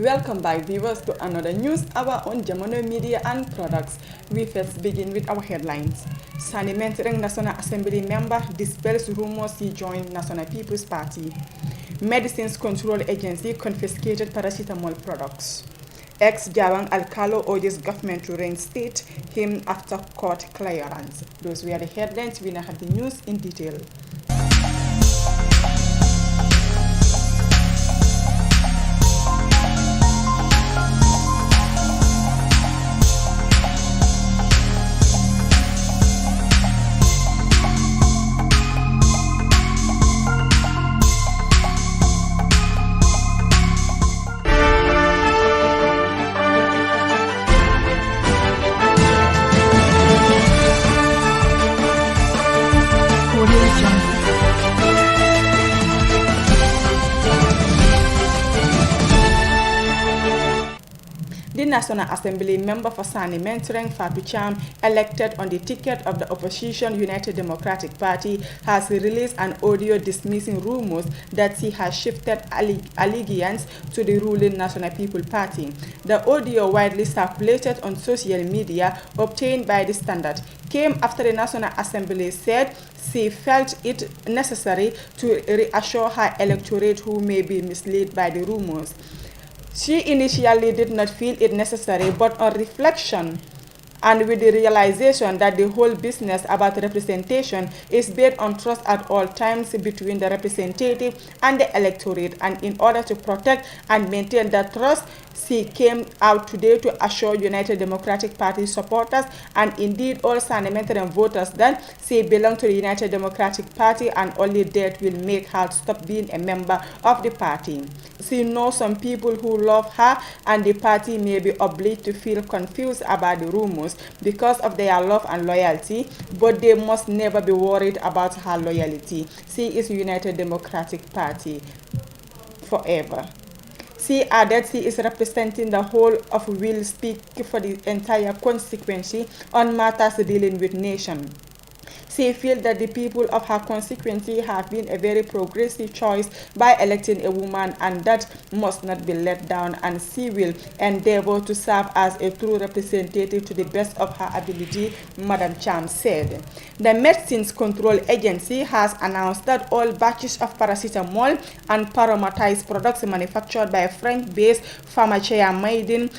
Welcome back, viewers, to another news hour on Jamono Media and Products. We first begin with our headlines. Sani Mentereng National Assembly member dispels rumors he joined National People's Party. Medicines Control Agency confiscated paracetamol products. Ex-Jawang Alcalo urges government to reinstate him after court clearance. Those were the headlines. We now have the news in detail. The National Assembly member for Sani Mentereng, Fatou Cham, elected on the ticket of the opposition United Democratic Party, has released an audio dismissing rumors that he has shifted allegiance to the ruling National People Party. The audio, widely circulated on social media, obtained by The Standard, came after the National Assembly said she felt it necessary to reassure her electorate who may be misled by the rumors. She initially did not feel it necessary, but on reflection and with the realization that the whole business about representation is based on trust at all times between the representative and the electorate, and in order to protect and maintain that trust, she came out today to assure United Democratic Party supporters and indeed all Sani Mentereng voters that she belongs to the United Democratic Party and only that will make her stop being a member of the party. She knows some people who love her and the party may be obliged to feel confused about the rumors because of their love and loyalty, but they must never be worried about her loyalty. She is United Democratic Party forever. She added she is representing the whole of will speak for the entire constituency on matters dealing with nation. She feels that the people of her constituency have been a very progressive choice by electing a woman, and that must not be let down, and she will endeavor to serve as a true representative to the best of her ability, Madam Cham said. The Medicines Control Agency has announced that all batches of paracetamol and paramatized products manufactured by French-based Pharmacia Maiden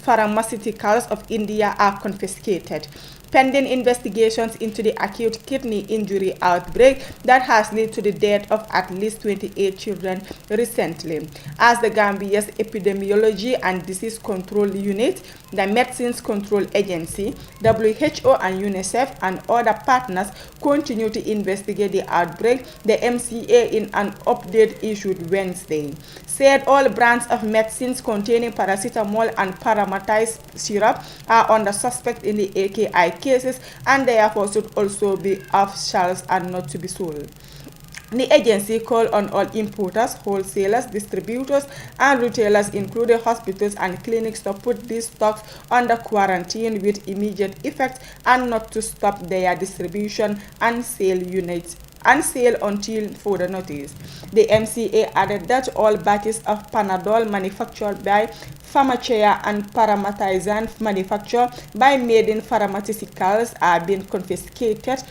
Pharmaceuticals of India are confiscated, pending investigations into the acute kidney injury outbreak that has led to the death of at least 28 children recently. As the Gambia's Epidemiology and Disease Control Unit, the Medicines Control Agency, WHO and UNICEF and other partners continue to investigate the outbreak, the MCA in an update issued Wednesday said all brands of medicines containing paracetamol and paramatized syrup are under suspect in the AKI cases and therefore should also be off shelves and not to be sold. The agency called on all importers, wholesalers, distributors, and retailers, including hospitals and clinics, to put these stocks under quarantine with immediate effect and not to stop their distribution and sale until further notice. The MCA added that all batches of Panadol manufactured by Pharmacia and Paramatizan manufactured by Maiden Pharmaceuticals are being confiscated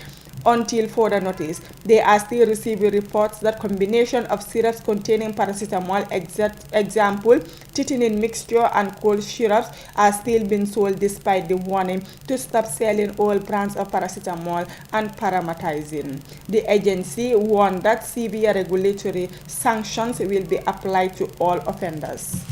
until further notice. They are still receiving reports that combination of syrups containing paracetamol, example, titinin mixture and cold syrups, are still being sold despite the warning to stop selling all brands of paracetamol and paramatizin. The agency warned that severe regulatory sanctions will be applied to all offenders.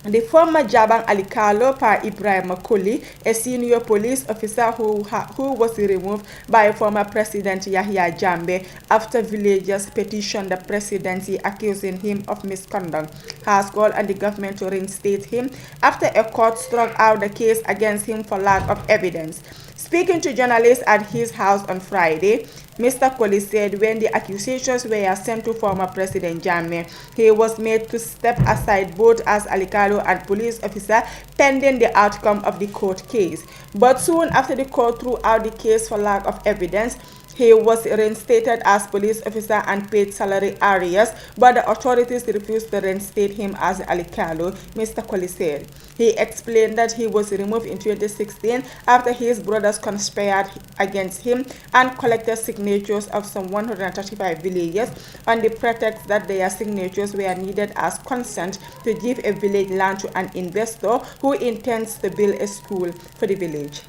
The former Jawang Alcalo Pa Ibrahim Makoli, a senior police officer who was removed by former President Yahya Jammeh after villagers petitioned the presidency accusing him of misconduct, has called on the government to reinstate him after a court struck out the case against him for lack of evidence. Speaking to journalists at his house on Friday, Mr. Colley said when the accusations were sent to former President Jammeh, he was made to step aside both as Alcalo and police officer pending the outcome of the court case. But soon after the court threw out the case for lack of evidence, He was reinstated as police officer and paid salary arrears, but the authorities refused to reinstate him as Ali Carlo, Mr. Colley said. He explained that he was removed in 2016 after his brothers conspired against him and collected signatures of some 135 villagers on the pretext that their signatures were needed as consent to give a village land to an investor who intends to build a school for the village.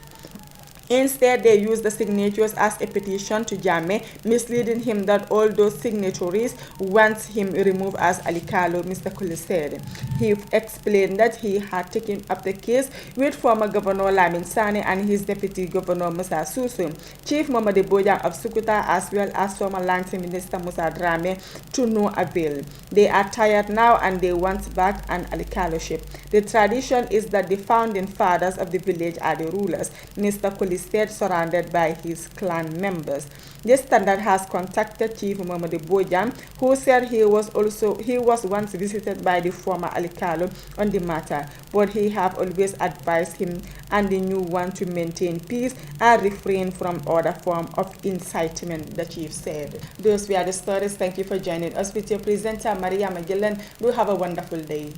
Instead, they used the signatures as a petition to Jammeh, misleading him that all those signatories want him removed as Ali Carlo, Mr. Colley said. He explained that he had taken up the case with former Governor Lamin Sane and his Deputy Governor Musa Susu, Chief Mamadi Bojang of Sukuta, as well as former Land Minister Musa Drame, to no avail. They are tired now and they want back an Ali Carlo-ship. The tradition is that the founding fathers of the village are the rulers, Mr. Colley said, surrounded by his clan members. The Standard has contacted Chief Mamadi Bojang, who said he was once visited by the former Ali Carlo on the matter, but he have always advised him and the new one to maintain peace and refrain from other form of incitement, the chief said. Those were the stories. Thank you for joining us with your presenter, Maria Magellan. Do have a wonderful day.